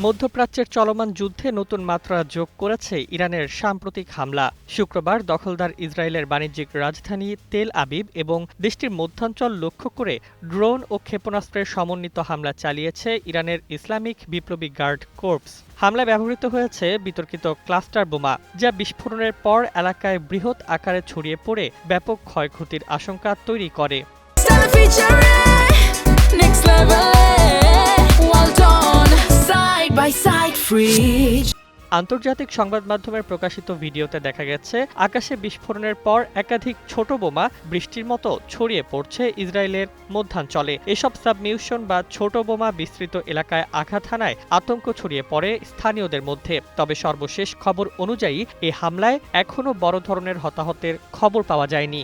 মধ্যপ্রাচ্যের চলমান যুদ্ধে নতুন মাত্রা যোগ করেছে ইরানের সাম্প্রতিক হামলা। শুক্রবার দখলদার ইসরায়েলের বাণিজ্যিক রাজধানী তেল আবিব এবং দেশটির মধ্যাঞ্চল লক্ষ্য করে ড্রোন ও ক্ষেপণাস্ত্রের সমন্বিত হামলা চালিয়েছে ইরানের ইসলামিক বিপ্লবী গার্ড কর্পস। হামলায় ব্যবহৃত হয়েছে বিতর্কিত ক্লাস্টার বোমা, যা বিস্ফোরণের পর এলাকায় বৃহৎ আকারে ছড়িয়ে পড়ে ব্যাপক ক্ষয়ক্ষতির আশঙ্কা তৈরি করে। আন্তর্জাতিক সংবাদ মাধ্যমের প্রকাশিত ভিডিওতে দেখা গেছে আকাশে বিস্ফোরণের পর একাধিক ছোট বোমা বৃষ্টির মতো ছড়িয়ে পড়ছে ইসরায়েলের মধ্যাঞ্চলে। এসব সাবমিউশন বা ছোট বোমা বিস্তৃত এলাকায় আঘাত হানায় আতঙ্ক ছড়িয়ে পড়ে স্থানীয়দের মধ্যে। তবে সর্বশেষ খবর অনুযায়ী এই হামলায় এখনও বড় ধরনের হতাহতের খবর পাওয়া যায়নি।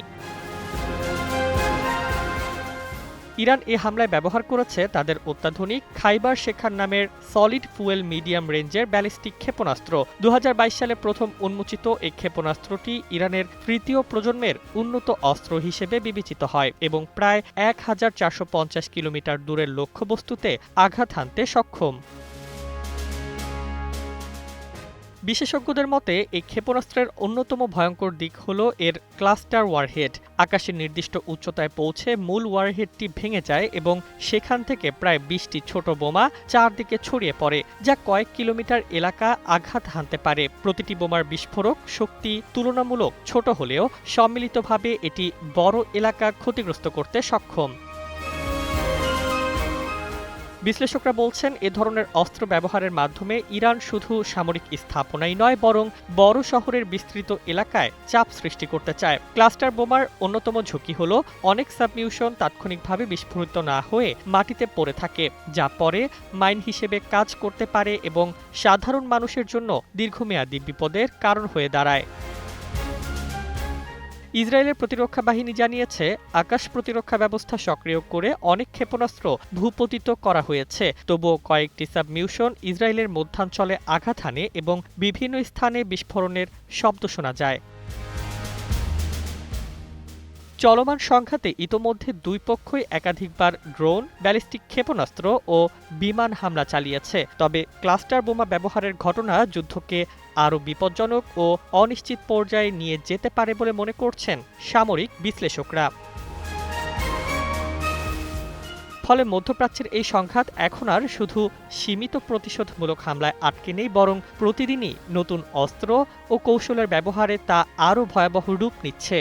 ইরান এ হামলায় ব্যবহার করেছে তাদের অত্যাধুনিক খাইবার শেখার নামের সলিড ফুয়েল মিডিয়াম রেঞ্জের ব্যালিস্টিক ক্ষেপণাস্ত্র। ২০২২ সালে প্রথম উন্মোচিত এই ক্ষেপণাস্ত্রটি ইরানের তৃতীয় প্রজন্মের উন্নত অস্ত্র হিসেবে বিবেচিত হয় এবং প্রায় ১,৪৫০ কিলোমিটার দূরের লক্ষ্যবস্তুতে আঘাত হানতে সক্ষম। বিশেষজ্ঞদের মতে এই ক্ষেপণাস্ত্রের অন্যতম ভয়ঙ্কর দিক হল এর ক্লাস্টার ওয়ারহেড। আকাশের নির্দিষ্ট উচ্চতায় পৌঁছে মূল ওয়ারহেডটি ভেঙে যায় এবং সেখান থেকে প্রায় ২০টি ছোট বোমা চারদিকে ছড়িয়ে পড়ে, যা কয়েক কিলোমিটার এলাকা আঘাত হানতে পারে। প্রতিটি বোমার বিস্ফোরক শক্তি তুলনামূলক ছোট হলেও সম্মিলিতভাবে এটি বড় এলাকা ক্ষতিগ্রস্ত করতে সক্ষম। বিশ্লেষকরা বলছেন, এ ধরনের অস্ত্র ব্যবহারের মাধ্যমে ইরান শুধু সামরিক স্থাপনাই নয়, বরং বড় শহরের বিস্তৃত এলাকায় চাপ সৃষ্টি করতে চায়। ক্লাস্টার বোমার অন্যতম ঝুঁকি হল অনেক সাবমিউশন তাৎক্ষণিকভাবে বিস্ফোরিত না হয়ে মাটিতে পড়ে থাকে, যা পরে মাইন হিসেবে কাজ করতে পারে এবং সাধারণ মানুষের জন্য দীর্ঘমেয়াদী বিপদের কারণ হয়ে দাঁড়ায়। ইসরায়েলের প্রতিরক্ষা বাহিনী জানিয়েছে, আকাশ প্রতিরক্ষা ব্যবস্থা সক্রিয় করে অনেক ক্ষেপণাস্ত্র ভূপতিত করা হয়েছে। তবুও কয়েকটি সাবমিউশন ইসরায়েলের মধ্যাঞ্চলে আঘাত হানে এবং বিভিন্ন স্থানে বিস্ফোরণের শব্দ শোনা যায়। চলমান সংঘাতে ইতোমধ্যে দুই পক্ষই একাধিকবার ড্রোন, ব্যালিস্টিক ক্ষেপণাস্ত্র ও বিমান হামলা চালিয়েছে। তবে ক্লাস্টার বোমা ব্যবহারের ঘটনা যুদ্ধকে আরও বিপজ্জনক ও অনিশ্চিত পর্যায়ে নিয়ে যেতে পারে বলে মনে করছেন সামরিক বিশ্লেষকরা। ফলে মধ্যপ্রাচ্যের এই সংঘাত এখন আর শুধু সীমিত প্রতিশোধমূলক হামলায় আটকে নেই, বরং প্রতিদিনই নতুন অস্ত্র ও কৌশলের ব্যবহারে তা আরও ভয়াবহ রূপ নিচ্ছে।